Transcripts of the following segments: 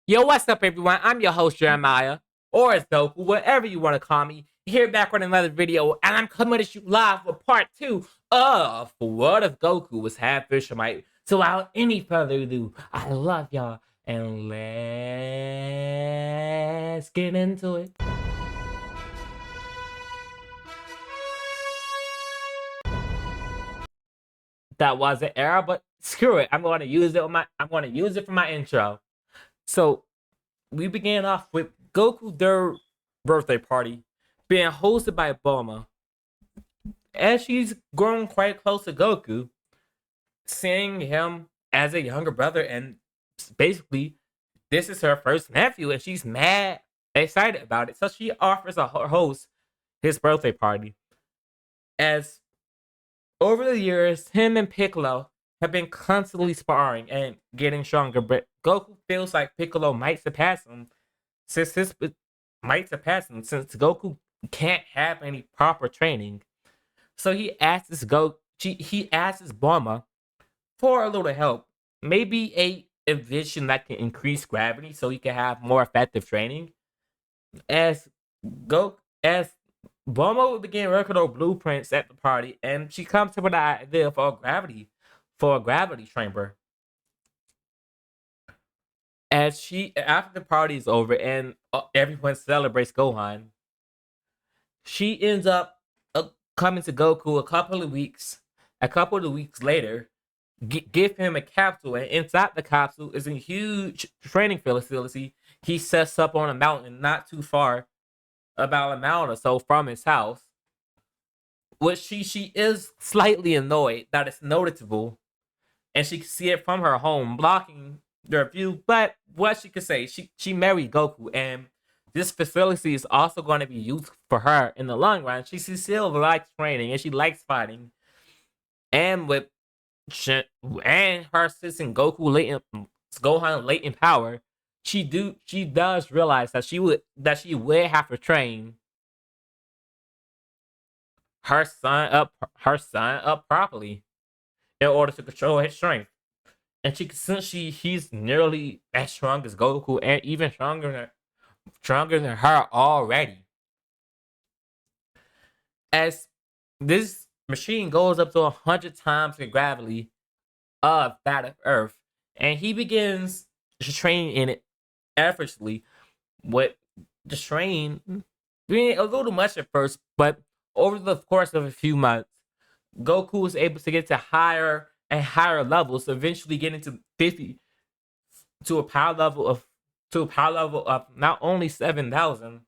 Yo, what's up, everyone? I'm your host, Jeremiah, or as Goku, whatever you want to call me. Here back with another video, and I'm coming to you live with part 2 of What If Goku Was Half Viltrumite. So without any further ado, I love y'all, and let's get into it. That was an error, but screw it. I'm going to use it for my intro. So we began off with Goku's third birthday party being hosted by Bulma. As she's grown quite close to Goku, seeing him as a younger brother, and basically this is her first nephew, and she's mad excited about it. So she offers a host his birthday party. As over the years, him and Piccolo have been constantly sparring and getting stronger, but Goku feels like Piccolo might surpass him since Goku can't have any proper training. So he asks Bulma for a little help, maybe a vision that can increase gravity, so he can have more effective training. As Bulma will begin working on blueprints at the party, and she comes up with an idea for a gravity chamber. After the party is over and everyone celebrates Gohan, she ends up coming to Goku a couple of weeks later, give him a capsule, and inside the capsule is a huge training facility he sets up on a mountain not too far, about a mile or so from his house. Which she is slightly annoyed that it's noticeable, and she can see it from her home, blocking their view. But what she could say, she married Goku, and this facility is also going to be used for her in the long run. She still likes training and she likes fighting, and with her sister Gohan latent power, she does realize that she would have to train her son up properly in order to control his strength. And since he's nearly as strong as Goku, and even stronger than her already. As this machine goes up to 100 times the gravity of that of Earth, and he begins to train in it effortlessly, with the strain being a little much at first, but over the course of a few months, Goku was able to get to higher and higher levels, eventually getting to 50 to a power level of not only 7,000,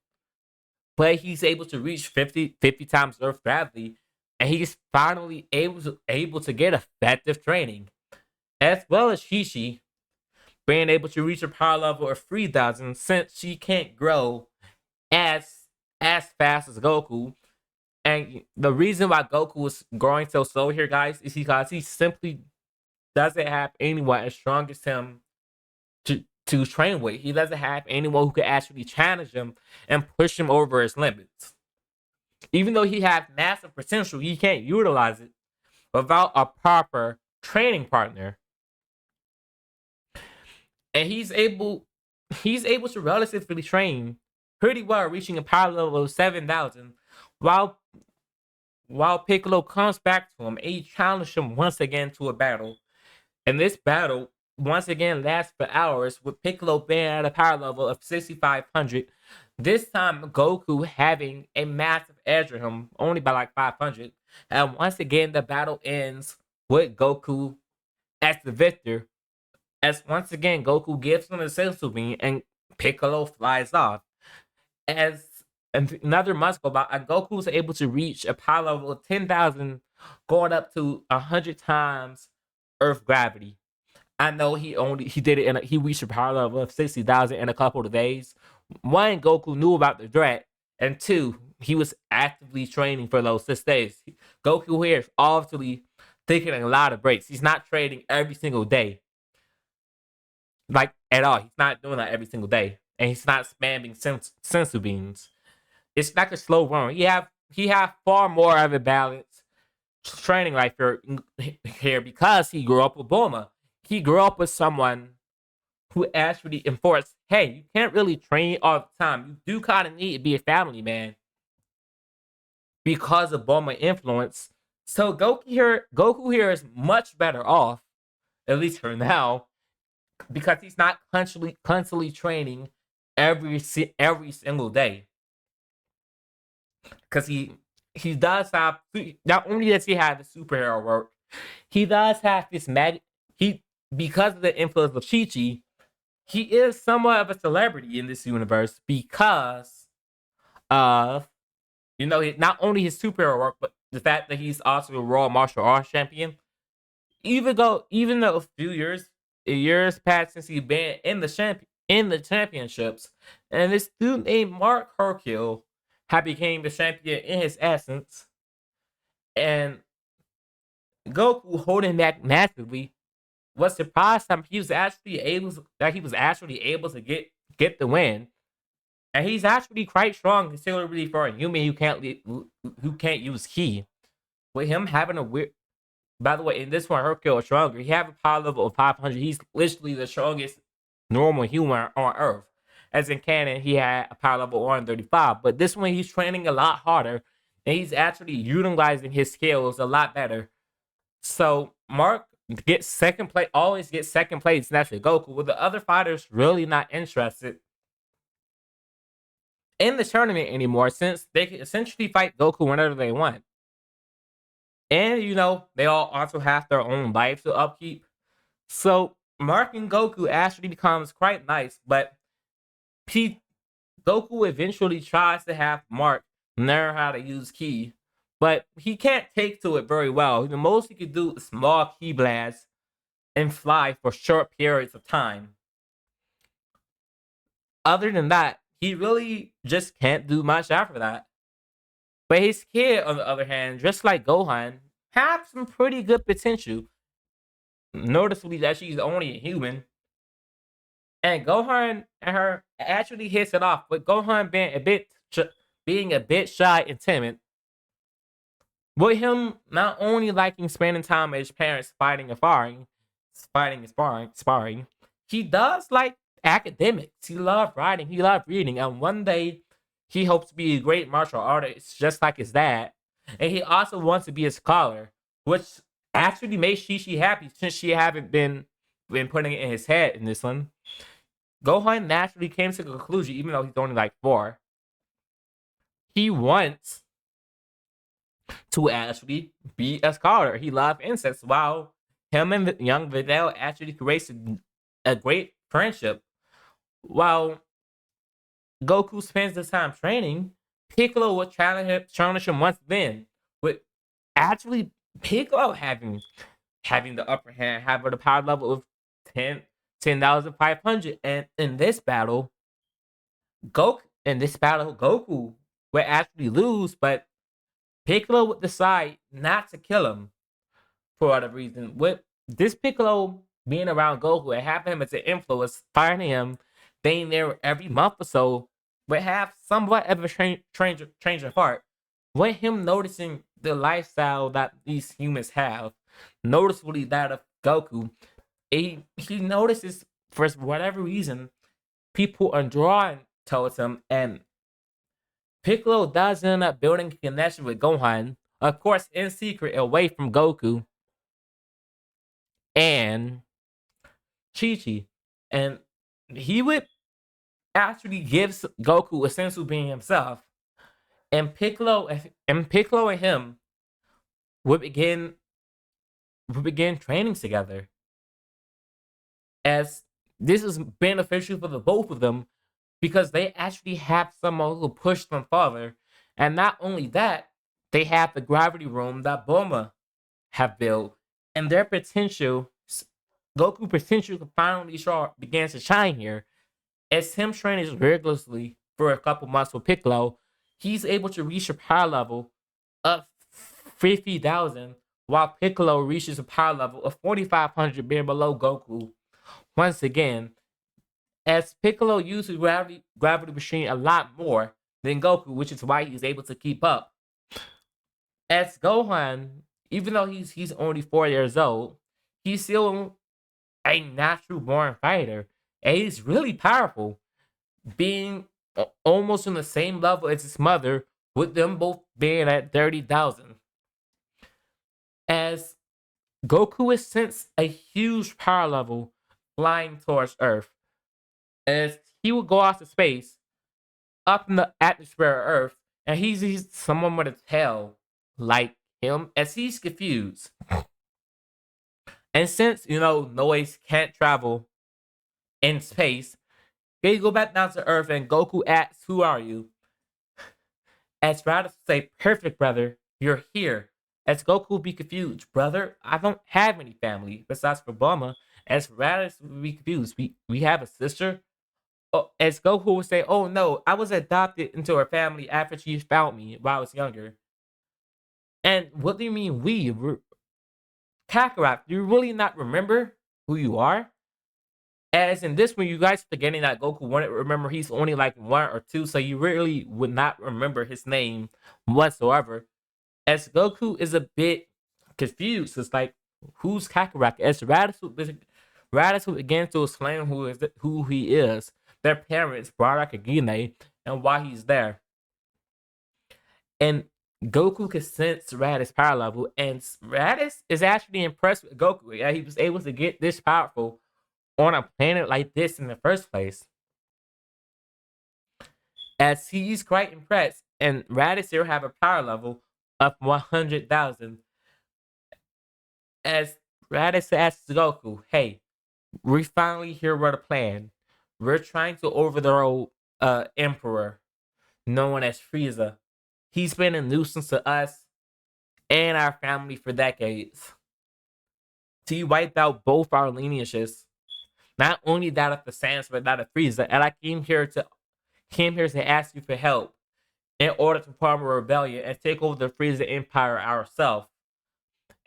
but he's able to reach 50 times Earth gravity, and he's finally able to get effective training, as well as Shishi being able to reach a power level of 3,000, since she can't grow as fast as Goku. And the reason why Goku is growing so slow here, guys, is because he simply doesn't have anyone as strong as him to train with. He doesn't have anyone who could actually challenge him and push him over his limits. Even though he has massive potential, he can't utilize it without a proper training partner. And he's able to relatively train pretty well, reaching a power level of 7,000, while Piccolo comes back to him and he challenges him once again to a battle. And this battle once again lasts for hours, with Piccolo being at a power level of 6,500. This time Goku having a massive edge on him, only by like 500. And once again the battle ends with Goku as the victor, as once again Goku gives him a senzu bean and Piccolo flies off. As another month go by, and Goku was able to reach a power level of 10,000, going up to 100 times Earth gravity. I know he reached a power level of 60,000 in a couple of days. One, Goku knew about the threat, and two, he was actively training for those 6 days. Goku here is obviously taking a lot of breaks. He's not training every single day, like at all. He's not doing that every single day, and he's not spamming sensu beans. It's like a slow run. He have far more of a balanced training life here because he grew up with Bulma. He grew up with someone who actually enforced, hey, you can't really train all the time. You do kind of need to be a family man because of Bulma influence. So Goku here is much better off, at least for now, because he's not constantly training every single day. Because he does have, not only does he have the superhero work, he does have this magic. He Because of the influence of Chi Chi, he is somewhat of a celebrity in this universe because of not only his superhero work, but the fact that he's also a World Martial Arts champion. Even though a few years passed since he's been in the championships, and this dude named Mark Hercule had became the champion in his essence, and Goku holding back massively was surprised that he was actually able to get the win. And he's actually quite strong, considerably for a human who can't use ki. With him having a weird, by the way, in this one, Hercule is stronger. He have a power level of 500. He's literally the strongest normal human on Earth. As in canon, he had a power level of 135. But this one, he's training a lot harder, and he's actually utilizing his skills a lot better. So Mark always gets second place next to Goku, with the other fighters really not interested in the tournament anymore, since they can essentially fight Goku whenever they want. And they all also have their own lives to upkeep. So Mark and Goku actually becomes quite nice, but Goku eventually tries to have Mark learn how to use ki, but he can't take to it very well. The most he could do is small ki blasts and fly for short periods of time. Other than that, he really just can't do much after that. But his kid, on the other hand, just like Gohan, have some pretty good potential. Noticeably that she's only a human. And Gohan and her actually hits it off, with Gohan being a bit shy and timid. With him not only liking spending time with his parents fighting and sparring, he does like academics. He loved writing, he loved reading, and one day he hopes to be a great martial artist just like his dad. And he also wants to be a scholar, which actually makes Shishi happy since she haven't been putting it in his head in this one. Gohan naturally came to the conclusion, even though he's only like 4, he wants to actually be a scholar. He loves insects, while him and young Videl actually creates a great friendship. While Goku spends the time training, Piccolo would challenge him once then, with actually Piccolo having the upper hand, having the power level of 10,500. And in this battle, Goku would actually lose, but Piccolo would decide not to kill him for whatever reason. With this Piccolo being around Goku and having him as an influence, finding him, being there every month or so, would have somewhat of a change of heart. With him noticing the lifestyle that these humans have, noticeably that of Goku, he notices, for whatever reason, people are drawn towards him, and Piccolo does end up building a connection with Gohan, of course, in secret, away from Goku and Chi-Chi. And he would actually give Goku a sense of being himself. And Piccolo and him would begin training together. As this is beneficial for the both of them, because they actually have someone who push them farther. And not only that, they have the gravity room that Bulma have built. And their potential, Goku potential finally begins to shine here. As him training rigorously for a couple months with Piccolo, he's able to reach a power level of 50,000, while Piccolo reaches a power level of 4,500, being below Goku. Once again, as Piccolo uses gravity machine a lot more than Goku, which is why he's able to keep up. As Gohan, even though he's only 4 years old, he's still a natural born fighter. And he's really powerful, being almost on the same level as his mother, with them both being at 30,000. As Goku has sensed a huge power level flying towards Earth, as he would go out to space, up in the atmosphere of Earth, and he sees someone with a tail like him, as he's confused. And since, Noise can't travel in space, they go back down to Earth, and Goku asks, "Who are you?" As Raditz say, "Perfect, brother, you're here." As Goku would be confused, "Brother, I don't have any family besides for Bulma." As Raditz would be confused, "We have a sister?" Oh, as Goku would say, "Oh no, I was adopted into her family after she found me while I was younger." And what do you mean we? Kakarot, do you really not remember who you are? As in this one, you guys forgetting that Goku wouldn't remember he's only like one or two, so you really would not remember his name whatsoever. As Goku is a bit confused, it's like, who's Kakarot? As Raditz would begin to explain who he is, their parents, Bardock and Gine, and why he's there. And Goku can sense Raditz' power level, and Raditz is actually impressed with Goku. Yeah, he was able to get this powerful on a planet like this in the first place. As he's quite impressed, and Raditz here have a power level of 100,000. As Raditz asks Goku, "Hey, we finally hear what a plan. We're trying to overthrow Emperor known as Frieza. He's been a nuisance to us and our family for decades. He wiped out both our lineages, not only that of the Saiyans, but that of Frieza. And I came here to ask you for help in order to form a rebellion and take over the Frieza Empire ourselves."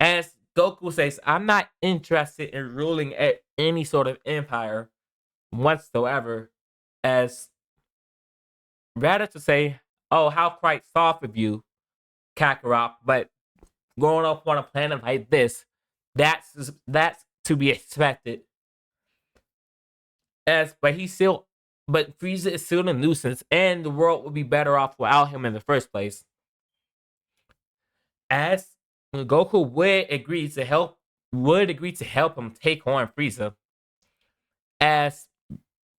As Goku says, "I'm not interested in ruling any sort of empire whatsoever." As Raditz would say, "Oh, how quite soft of you, Kakarot, but growing up on a planet like this, that's to be expected." But Frieza is still a nuisance, and the world would be better off without him in the first place. As Goku would agree to help him take on Frieza. As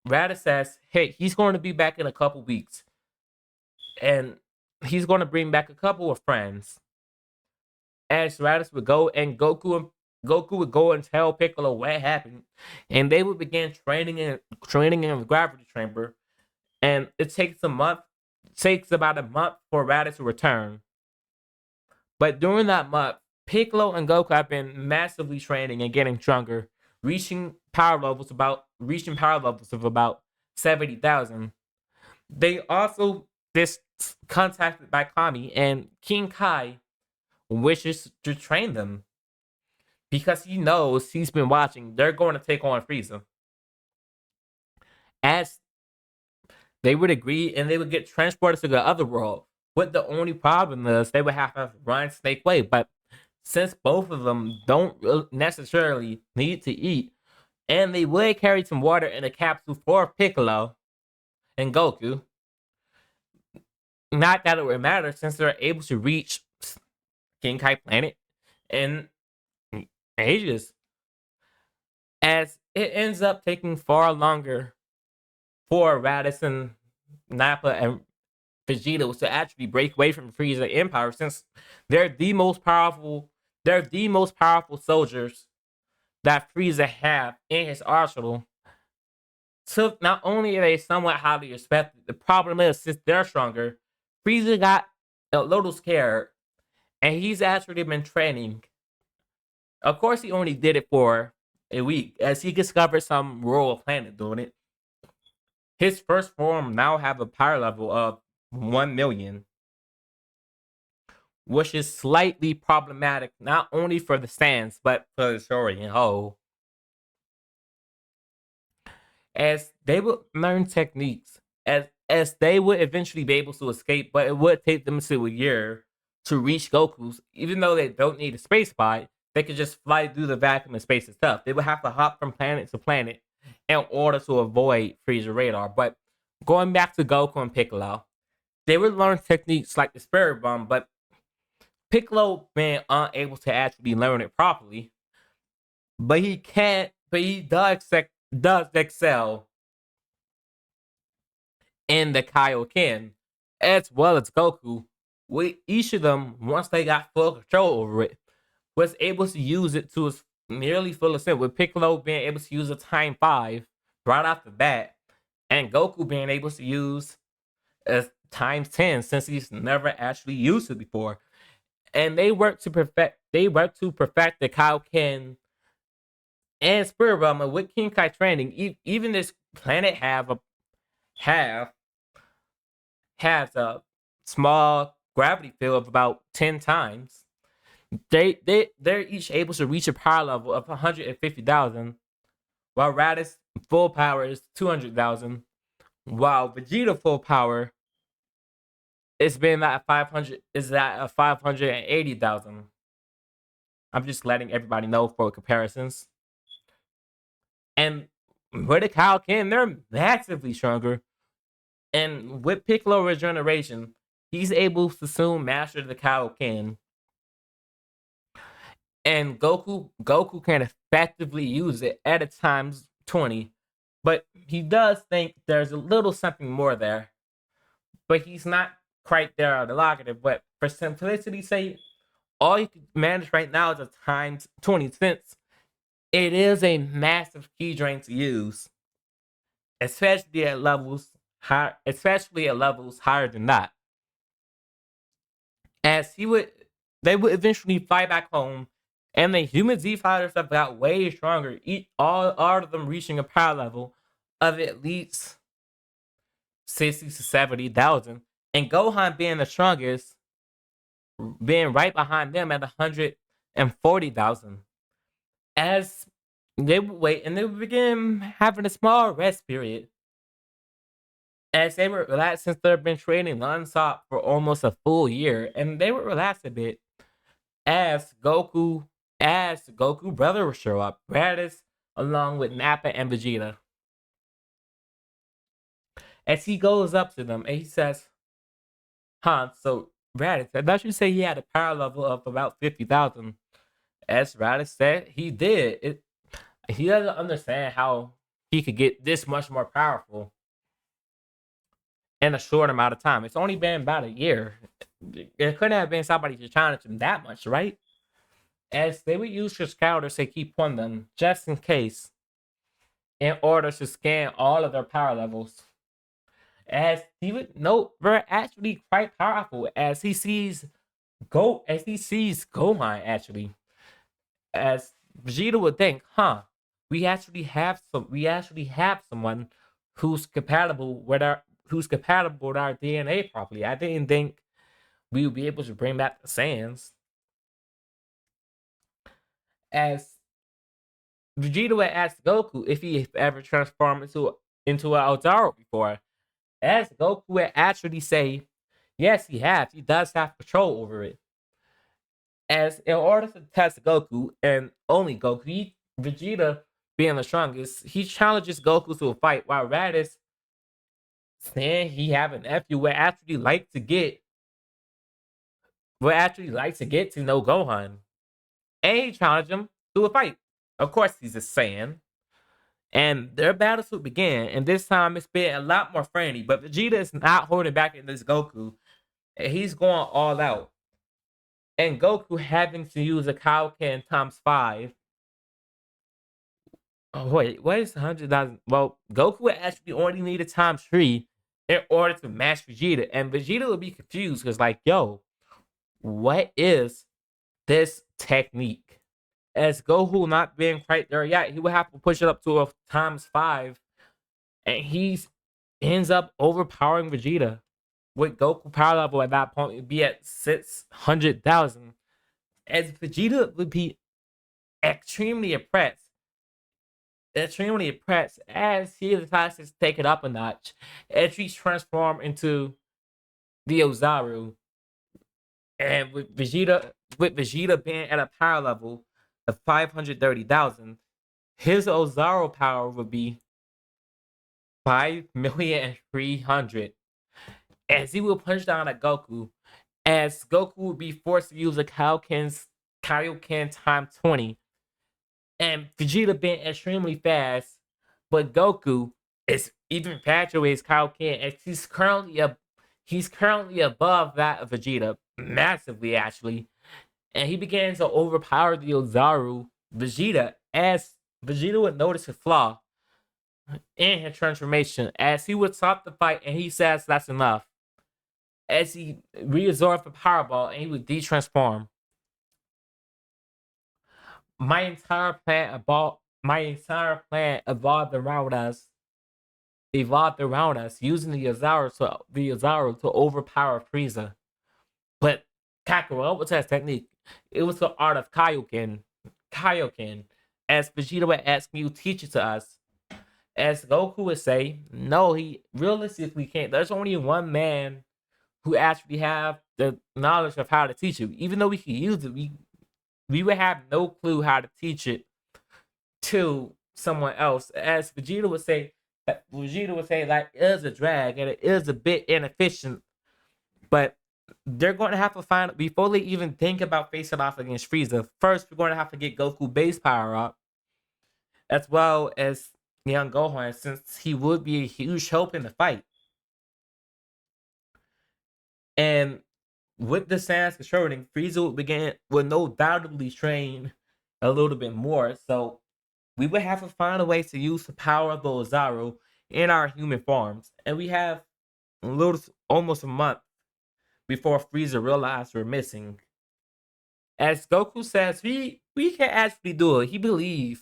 Raditz says, "Hey, he's going to be back in a couple weeks, and he's going to bring back a couple of friends." As Raditz would go, and Goku would go and tell Piccolo what happened, and they would begin training in the gravity chamber. And it takes about a month for Raditz to return. But during that month, Piccolo and Goku have been massively training and getting stronger, reaching power levels of about 70,000. They also this contacted by Kami, and King Kai wishes to train them because he knows he's been watching. They're going to take on Frieza. As they would agree, and they would get transported to the other world. But the only problem is they would have to run Snake Way. But since both of them don't necessarily need to eat, and they would carry some water in a capsule for Piccolo and Goku, not that it would matter since they're able to reach King Kai planet in ages. As it ends up taking far longer for Raditz and Nappa and Vegeta to actually break away from Frieza Empire, since they're the most powerful soldiers that Frieza have in his arsenal. So not only are they somewhat highly respected, the problem is since they're stronger, Frieza got a little scared, and he's actually been training. Of course, he only did it for a week, as he discovered some rural planet doing it. His first form now have a power level of 1 million, which is slightly problematic not only for the Saiyans but for the story in whole. As they would learn techniques, as they would eventually be able to escape, but it would take them to a year to reach Goku's. Even though they don't need a space pod, they could just fly through the vacuum of space itself. They would have to hop from planet to planet in order to avoid Frieza radar. But going back to Goku and Piccolo, they would learn techniques like the Spirit Bomb, but Piccolo being unable to actually learn it properly. But he can't. But he does excel in the Kaioken, as well as Goku. With each of them, once they got full control over it, was able to use it to its nearly full extent. With Piccolo being able to use a time 5 right off the bat, and Goku being able to use a times 10 since he's never actually used it before. And they work to perfect. They work to perfect the Kaioken and Spirit Realm. And with King Kai training, even this planet have has a small gravity field of about 10 times. They're each able to reach a power level of 150,000, while Raditz full power is 200,000, while Vegeta full power is been at 580,000. I'm just letting everybody know for comparisons. And with the Kaioken, they're massively stronger. And with Piccolo regeneration, he's able to soon master the Kaioken. And Goku can effectively use it at a times 20. But he does think there's a little something more there. But he's not quite there on the locative. But for simplicity's sake, all you can manage right now is a times 20 since it is a massive key drain to use. Especially at levels higher than that. As they would eventually fly back home, and the human Z fighters have got way stronger. All of them reaching a power level of at least 60 to 70,000, and Gohan being the strongest, being right behind them at 140,000. As they would wait, and they would begin having a small rest period. As they would relax since they've been training nonstop for almost a full year, and they would relax a bit as Goku brother would show up, Raditz, along with Nappa and Vegeta. As he goes up to them and he says, so Raditz, I thought you say he had a power level of about 50,000. As Raditz said, he did. He doesn't understand how he could get this much more powerful in a short amount of time. It's only been about a year. It couldn't have been somebody to challenge him that much, right? As they would use his counters to keep on them, just in case, in order to scan all of their power levels. As he would note, they're actually quite powerful. As he sees Gohan actually, as Vegeta would think, we actually have someone who's compatible with our DNA properly. I didn't think we would be able to bring back the Saiyans. As Vegeta would ask Goku if he ever transformed into an Aldaro before. As Goku would actually say, yes, he has. He does have control over it. As in order to test Goku, and only Goku, Vegeta being the strongest, he challenges Goku to a fight, while Raditz, saying he have an nephew, would actually like to get to know Gohan. And he challenged him to a fight. Of course, he's a Saiyan. And their battles would begin, and this time it's been a lot more friendly. But Vegeta is not holding back in this Goku. And he's going all out. And Goku having to use a Kaioken times 5. Oh, wait, what is 100,000? Well, Goku would actually only need a times 3 in order to match Vegeta. And Vegeta would be confused because, like, yo, what is this technique? As Goku not being quite there yet, he would have to push it up to a times 5. And he ends up overpowering Vegeta. With Goku power level at that point would be at 600,000. As Vegeta would be extremely impressed as he decides to take it up a notch as he transformed into the Ozaru. And with Vegeta being at a power level of 530,000, his Ozaru power would be 5,300,000 as he will punch down at Goku, as Goku would be forced to use a Kaioken time 20, and Vegeta being extremely fast, but Goku is even faster with his Kaioken, and he's currently above that of Vegeta, massively actually, and he begins to overpower the Ozaru Vegeta, as Vegeta would notice a flaw in his transformation, as he would stop the fight and he says that's enough, as he reabsorbed the Power Ball and he would de-transform. My entire plan evolved around us, using the Ozaru to overpower Frieza. But Kakarot was his technique. It was the art of Kaioken. As Vegeta would ask you, teach it to us. As Goku would say, no, he realistically can't. There's only one man who actually have the knowledge of how to teach it. Even though we could use it, we would have no clue how to teach it to someone else. As Vegeta would say, like it is a drag and it is a bit inefficient, but they're going to have to find, before they even think about facing off against Frieza, first we're going to have to get Goku base power up, as well as young Gohan, since he would be a huge help in the fight. And with the Saiyans controlling, Frieza would no doubtably train a little bit more. So we would have to find a way to use the power of the Ozaru in our human forms. And we have almost a month before Frieza realized we're missing. As Goku says, we can actually do it. He believes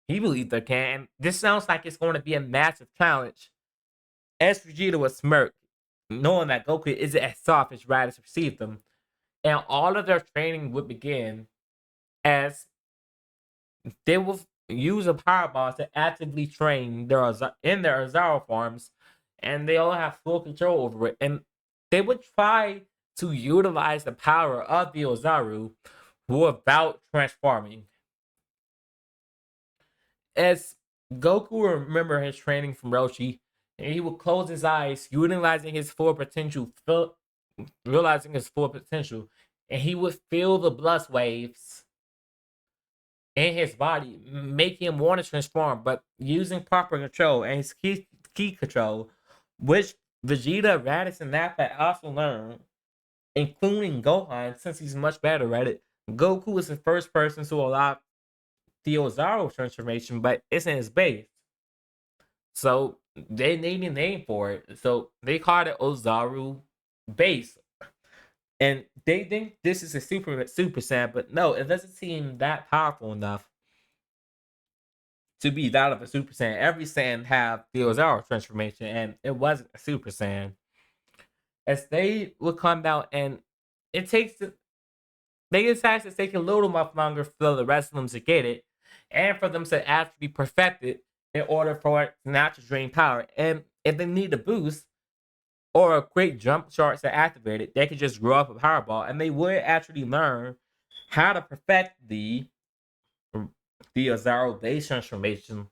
they can. This sounds like it's going to be a massive challenge. As Vegeta would smirk, knowing that Goku isn't as soft as Raditz received them. And all of their training would begin as they will use a power ball to actively train in their Ozaru forms, and they all have full control over it. And they would try to utilize the power of the Ozaru without transforming. As Goku will remember his training from Roshi, and he would close his eyes, realizing his full potential, and he would feel the blood waves in his body, making him want to transform, but using proper control and his key control, which Vegeta, Raditz, and Nappa also learned, including Gohan, since he's much better at it. Goku is the first person to allow the Ozaru transformation, but it's in his base. So they named a name for it. So they called it Ozaru Base. And they think this is a Super Saiyan, but no, it doesn't seem that powerful enough to be that of a Super Saiyan. Every Saiyan have the Ozaru transformation, and it wasn't a Super Saiyan. As they would come down, and they decide to take a little much longer for the rest of them to get it, and for them to actually perfect it in order for it not to drain power. And if they need a boost or a quick jump shot to activate it, they could just grow up a power ball, and they would actually learn how to perfect the Ozaru base transformation,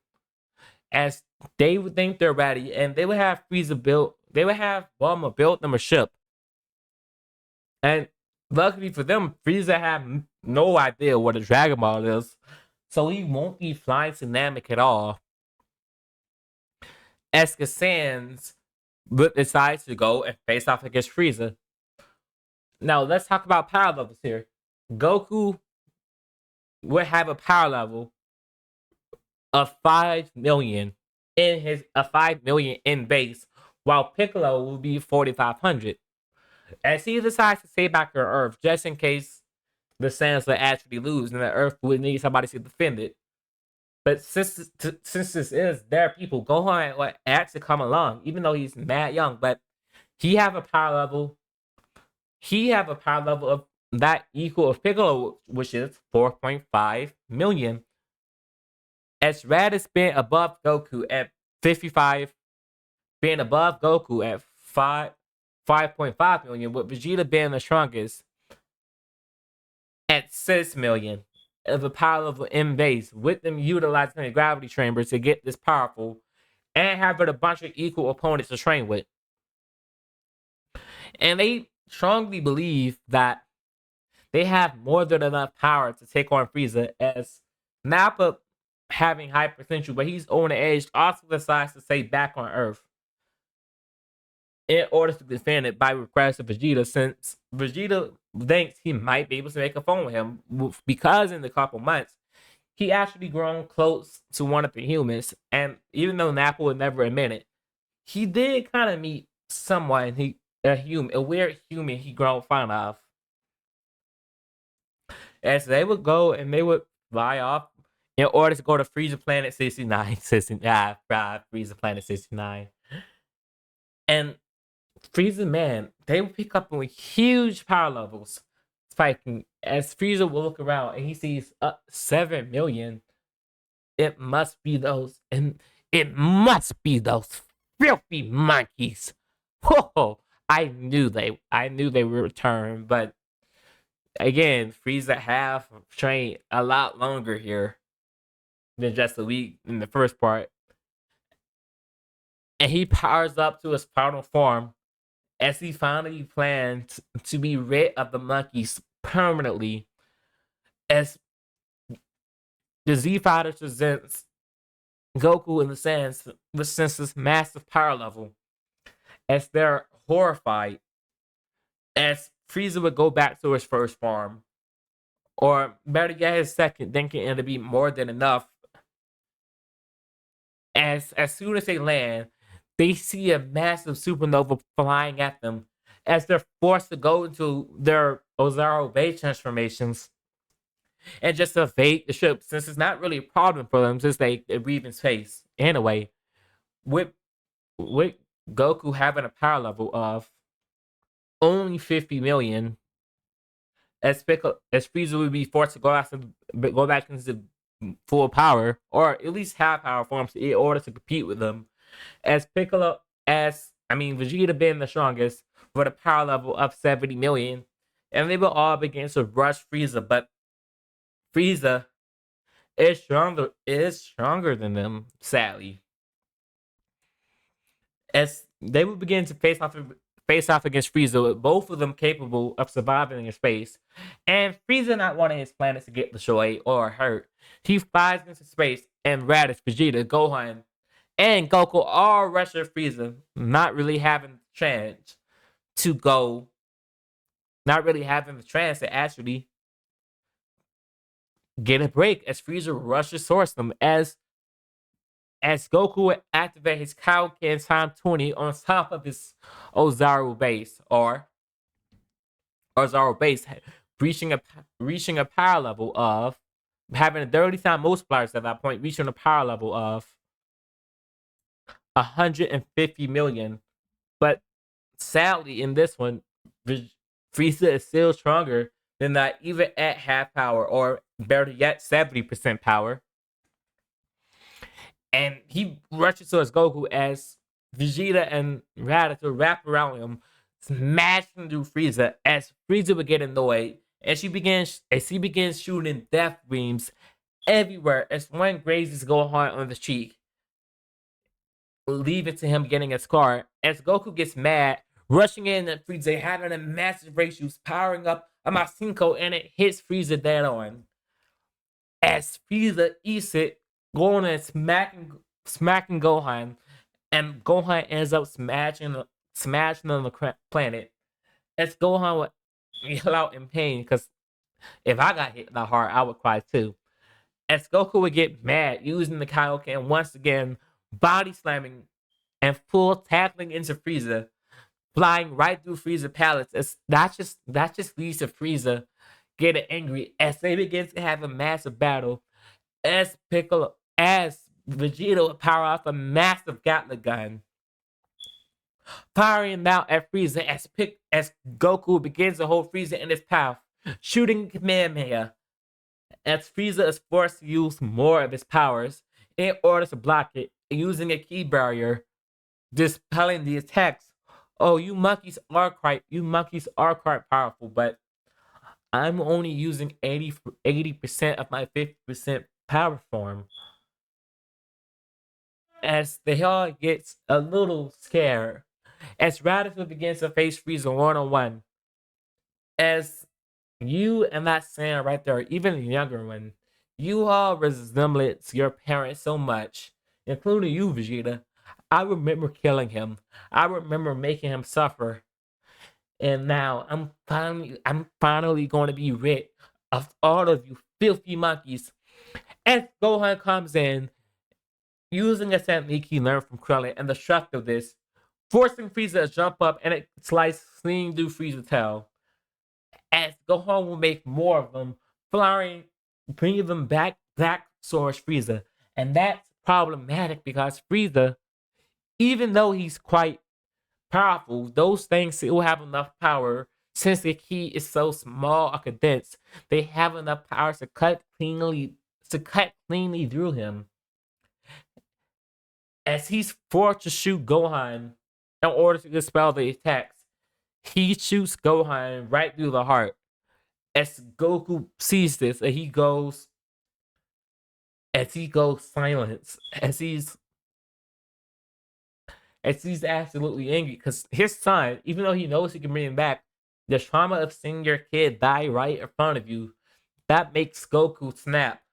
as they would think they're ready, and they would have Bulma build them a ship. And luckily for them, Frieza had no idea what a Dragon Ball is, so he won't be flying to Namek at all. As the Saiyans would decide to go and face off against Frieza. Now let's talk about power levels here. Goku would have a power level of 5 million in 5 million in base, while Piccolo will be 4,500. As he decides to stay back on Earth just in case the Saiyans would actually lose and the Earth would need somebody to defend it. But since this is their people, Gohan would actually come along, even though he's mad young. But he have a power level. He have a power level of that equal of Piccolo, which is 4.5 million. As Raditz being above Goku at 55, being above Goku at 5.5 million, with Vegeta being the strongest at 6 million. of a power level in base, with them utilizing the gravity chamber to get this powerful, and having a bunch of equal opponents to train with. And they strongly believe that they have more than enough power to take on Frieza, as Nappa having high potential, but he's on the edge, also decides to stay back on Earth in order to defend it by request of Vegeta, since Vegeta thinks he might be able to make a phone with him, because in the couple months, he actually grown close to one of the humans, and even though Nappa would never admit it, he did kind of meet someone, a weird human he grown fond of. As they would go and they would fly off in order to go to Frieza Planet 69, 69, Frieza Planet 69. And Frieza, man, they would pick up on huge power levels spiking. As Frieza will look around and he sees 7 million, it must be those, and it must be those filthy monkeys. Whoa! I knew they would return, but again, Frieza have trained a lot longer here than just a week in the first part. And he powers up to his final form as he finally plans to be rid of the monkeys permanently, as the Z Fighter presents Goku in the sense with senses massive power level, as they're horrified, as Frieza would go back to his first form, or better yet, his second, thinking it'll be more than enough. As soon as they land, they see a massive supernova flying at them, as they're forced to go into their Ozaru Bay transformations and just evade the ship, since it's not really a problem for them since they breathe in space. Anyway, with with Goku having a power level of only 50 million, as Frieza would be forced to go back into full power, or at least half power forms, in order to compete with them. As Vegeta being the strongest with a power level of 70 million, and they will all begin to rush Frieza, but Frieza is stronger than them, sadly. As they will begin to face off against Frieza, with both of them capable of surviving in space, and Frieza not wanting his planet to get destroyed or hurt, he flies into space and rattles Vegeta, Gohan, and Goku all rushing Frieza, not really having the chance to go, not really having the chance to actually get a break, as Frieza rushes towards them, as Goku would activate his Kaioken Time 20 on top of his Ozaru base, or Ozaru base, reaching a power level of having a 30-time multipliers at that point, reaching a power level of 150 million. But sadly, in this one, Frieza is still stronger than that, even at half power, or better yet, 70% power. And he rushes towards Goku as Vegeta and Raditz wrap around him, smashing through Frieza, as Frieza would get annoyed, and he begins shooting death beams everywhere, as one grazes Gohan on the cheek, leaving to him getting a scar. As Goku gets mad, rushing in at Frieza, having a massive ratio, powering up a Masenko, and it hits Frieza dead on. As Frieza eats it, going and smacking Gohan, and Gohan ends up smashing on the planet. As Gohan would yell out in pain, because if I got hit that hard, I would cry too. As Goku would get mad, using the Kaioken once again, body slamming and full tackling into Frieza, flying right through Frieza palace. As that just leads to Frieza getting angry, as they begin to have a massive battle, as Vegeta would power off a massive Gatling gun, firing out at Frieza, as Goku begins to hold Frieza in his path, shooting Kamehameha, as Frieza is forced to use more of his powers in order to block it, using a key barrier, dispelling the attacks. Oh, you monkeys are quite powerful, but I'm only using 80% of my 50% power form. As the hell gets a little scared, as Raditz begins to face Frieza one-on-one, as you and that Saiyan right there, even the younger one, you all resemble your parents so much, including you, Vegeta. I remember killing him. I remember making him suffer. And now I'm finally going to be rid of all of you filthy monkeys. As Gohan comes in, using a technique he learned from Krillin and the struct of this, forcing Frieza to jump up and it slices clean through Frieza's tail. As Gohan will make more of them, flying, bringing them back towards Frieza. And that's problematic because Frieza, even though he's quite powerful, those things still have enough power since the key is so small or condensed. They have enough power to cut cleanly through him. As he's forced to shoot Gohan in order to dispel the attacks, he shoots Gohan right through the heart. As Goku sees this, and he goes silent, as he's absolutely angry because his son, even though he knows he can bring him back, the trauma of seeing your kid die right in front of you, that makes Goku snap.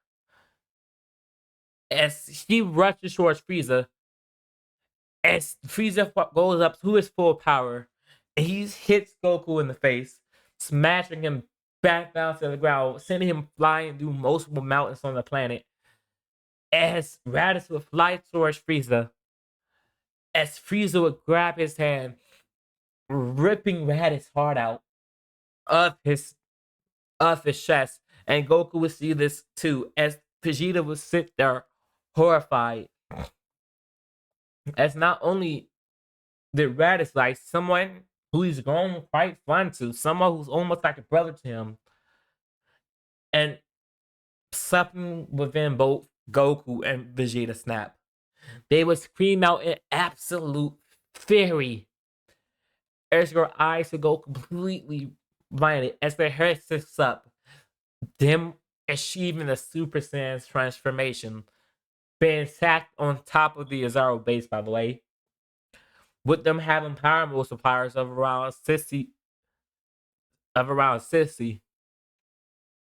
As he rushes towards Frieza, as Frieza goes up to his full power, and he hits Goku in the face, smashing him back down to the ground, sending him flying through multiple mountains on the planet. As Raditz would fly towards Frieza, as Frieza would grab his hand, ripping Raditz's heart out of his chest, and Goku would see this too, as Vegeta would sit there horrified. As not only did Raditz like someone who he's grown quite fond to, someone who's almost like a brother to him, and something within both Goku and Vegeta snap. They would scream out in absolute fury as your eyes would go completely blinded as their hair sits up, them achieving the Super Saiyan's transformation, being stacked on top of the Azaro base, by the way, with them having power multipliers of around 60,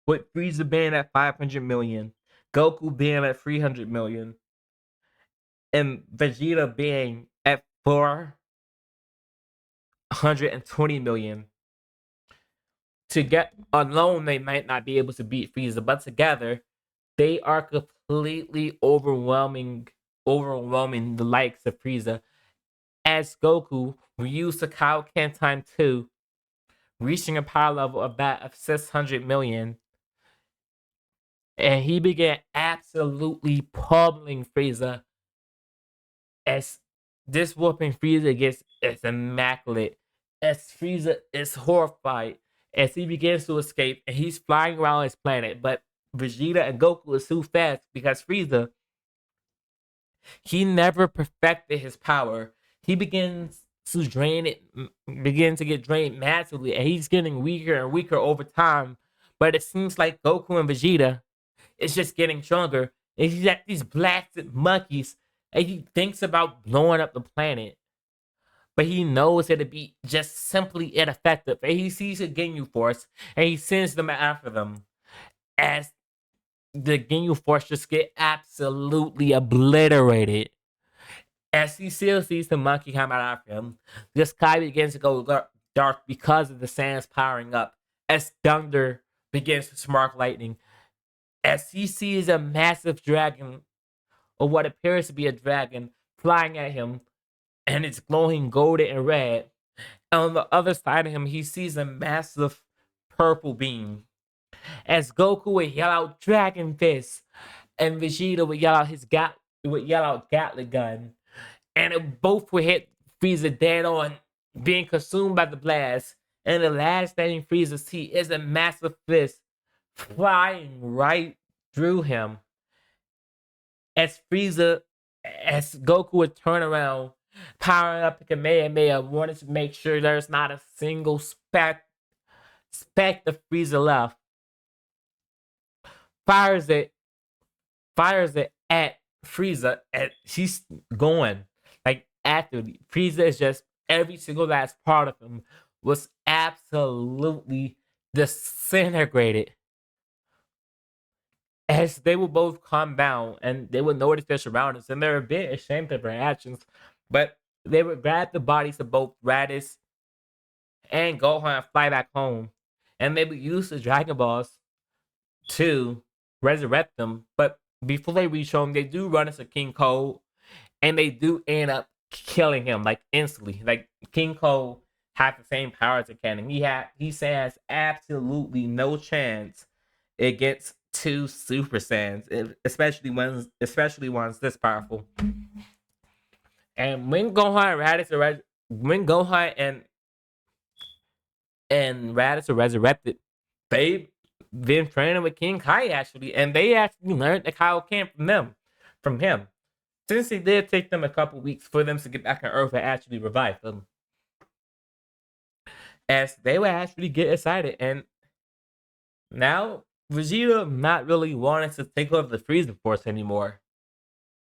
with Frieza being at 500 million, Goku being at 300 million, and Vegeta being at 420 million. To get alone, they might not be able to beat Frieza, but together, they are completely overwhelming the likes of Frieza. As Goku reused the Kaioken time 2, reaching a power level of that of 600 million, and he began absolutely pummeling Frieza. As this whooping Frieza gets is immaculate, as Frieza is horrified, as he begins to escape, and he's flying around his planet, but Vegeta and Goku is too fast because Frieza, he never perfected his power. He begins to get drained massively, and he's getting weaker and weaker over time. But it seems like Goku and Vegeta is just getting stronger. And he's at these blasted monkeys, and he thinks about blowing up the planet. But he knows it'll be just simply ineffective. And he sees a Ginyu Force, and he sends them after them. As the Ginyu Force just get absolutely obliterated. As he still sees the monkey come out after him, the sky begins to go dark because of the sands powering up. As thunder begins to spark lightning. As he sees a massive dragon, or what appears to be a dragon, flying at him, and it's glowing golden and red. And on the other side of him, he sees a massive purple beam. As Goku would yell out Dragon Fist, and Vegeta would yell out Gatling Gun, and it both would hit Frieza dead on, being consumed by the blast. And the last thing Frieza sees is a massive fist flying right through him. As Goku would turn around, powering up the Kamehameha, wanted to make sure there's not a single speck Spec the Frieza left, fires it, fires it at Frieza, and she's going like actively. Frieza is just every single last part of him was absolutely disintegrated. As they will both calm down and they would notice their surroundings and they're a bit ashamed of their actions, but they would grab the bodies of both Raditz and Gohan and fly back home. And they would use the Dragon Balls to resurrect them. But before they reach home, they do run into King Cole and they do end up killing him like instantly. Like King Cole had the same powers as Cannon. He has absolutely no chance against two Super Saiyans, especially ones this powerful. And when Gohan and Raditz are resurrected, they've been training with King Kai actually, and they actually learned the Kaioken from him. Since it did take them a couple weeks for them to get back on Earth and actually revive them, as they would actually get excited, and now Vegeta not really wanting to take over the Frieza Force anymore.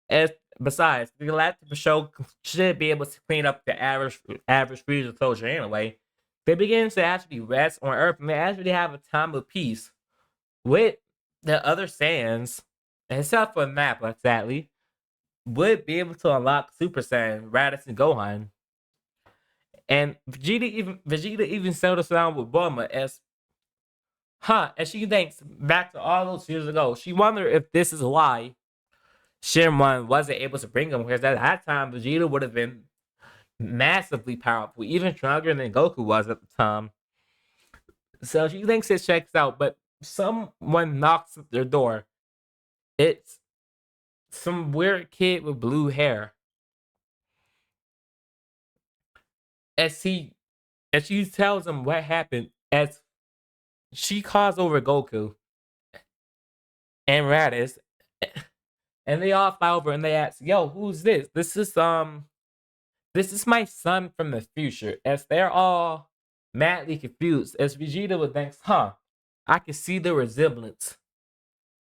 As besides, the Galactic Patrol should be able to clean up the average Frieza soldier anyway. They begin to actually rest on Earth and they actually have a time of peace with the other Saiyans, except for Nappa, sadly, would be able to unlock Super Saiyan, Raditz, and Gohan. And Vegeta even settled down with Bulma as she thinks back to all those years ago. She wondered if this is why Shenron wasn't able to bring him, because at that time Vegeta would have been massively powerful, even stronger than Goku was at the time. So she thinks it checks out, but someone knocks at their door. It's some weird kid with blue hair. As she tells him what happened, as she calls over Goku and Raditz, and they all fly over and they ask, "Yo, who's this? This is my son from the future." As they're all madly confused, as Vegeta would think, I can see the resemblance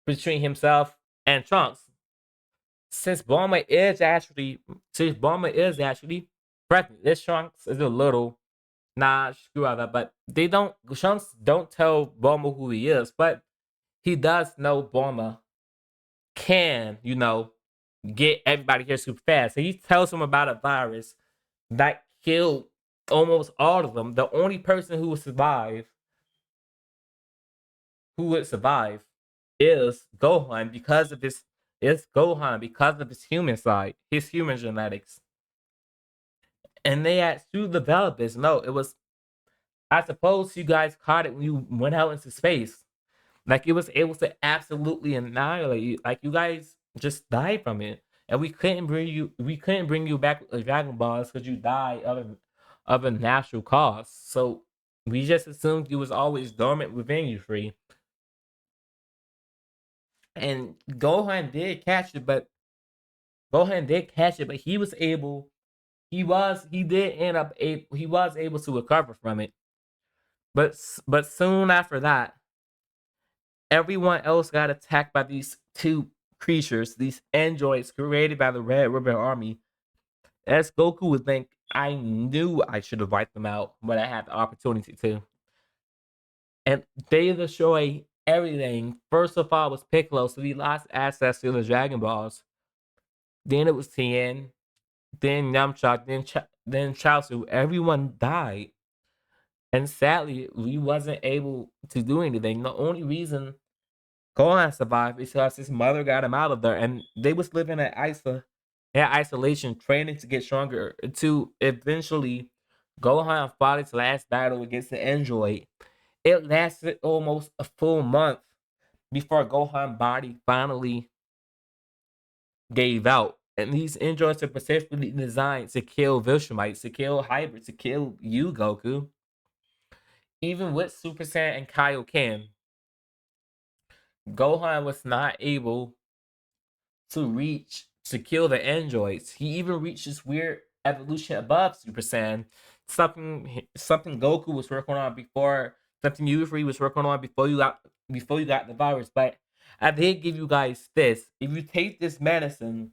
between himself and Trunks. Since Bulma is actually pregnant, this Trunks is a little screw all that, but Trunks don't tell Bulma who he is, but he does know Bulma can, get everybody here super fast. So he tells him about a virus that killed almost all of them. The only person who would survive is Gohan because of his human side, his human genetics. And they asked who developed this. No, it was, I suppose you guys caught it when you went out into space. Like it was able to absolutely annihilate you. Like you guys just died from it. And we couldn't bring you back with the Dragon Balls because you died of a natural cause. So we just assumed you was always dormant within you, free. And Gohan did catch it, but he was able he was able to recover from it. But soon after that, everyone else got attacked by these two creatures, these androids created by the Red Ribbon Army. As Goku would think, I knew I should have wiped them out when I had the opportunity to. And they destroy everything. First of all was Piccolo, so he lost access to the Dragon Balls. Then it was Tien, then Yamcha, then Chaozu. Everyone died. And sadly, we wasn't able to do anything. The only reason Gohan survived is because his mother got him out of there, and they was living in isolation, training to get stronger. To eventually, Gohan fought his last battle against the android. It lasted almost a full month before Gohan's body finally gave out. And these androids are specifically designed to kill Viltrumite, to kill hybrids, to kill you, Goku. Even with Super Saiyan and Kaioken, Gohan was not able to kill the androids. He even reached this weird evolution above Super Saiyan, something Goku was working on before something you three was working on before you got the virus. But I did give you guys this. If you take this medicine,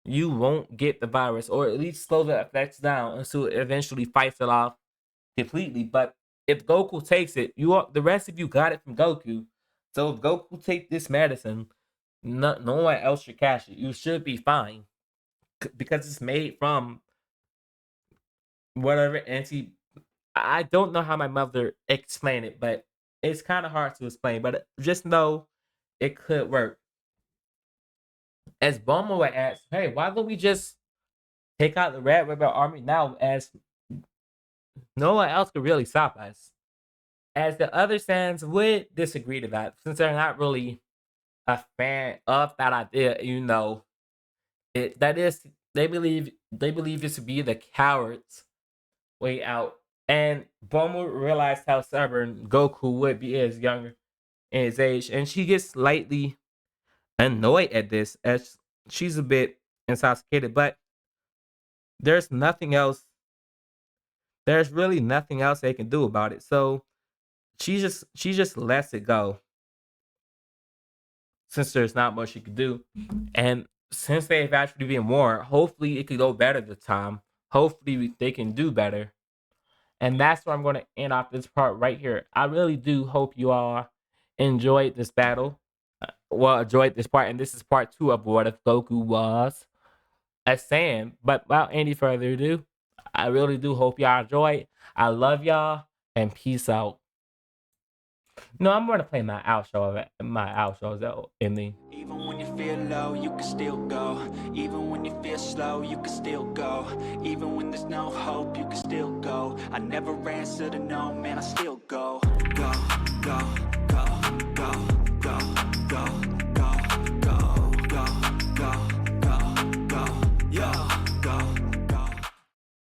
you won't get the virus, or at least slow the effects down until it eventually fights it off completely. But if Goku takes it, the rest of you got it from Goku. So if Goku take this medicine, no one else should catch it. You should be fine because it's made from whatever anti. I don't know how my mother explained it, but it's kind of hard to explain. But just know it could work. As Bulma would ask, "Hey, why don't we just take out the Red Ribbon Army now?" As no one else could really stop us. As the other Saiyans would disagree to that, since they're not really a fan of that idea. That is they believe this to be the coward's way out. And Bulma realized how stubborn Goku would be as younger in his age, and she gets slightly annoyed at this as she's a bit intoxicated. But there's nothing else. There's really nothing else they can do about it. So she just lets it go since there's not much she could do. And since they've actually been warned, hopefully it could go better this time. Hopefully they can do better. And that's where I'm going to end off this part right here. I really do hope you all enjoyed this battle. Enjoyed this part. And this is part 2 of what if Goku was a Saiyan. But without any further ado, I really do hope y'all enjoyed. I love y'all and peace out. No, I'm gonna play my outro ending. Even when you feel low, you can still go. Even when you feel slow, you can still go. Even when there's no hope, you can still go. I never answer to no, man, I still go. Go, go.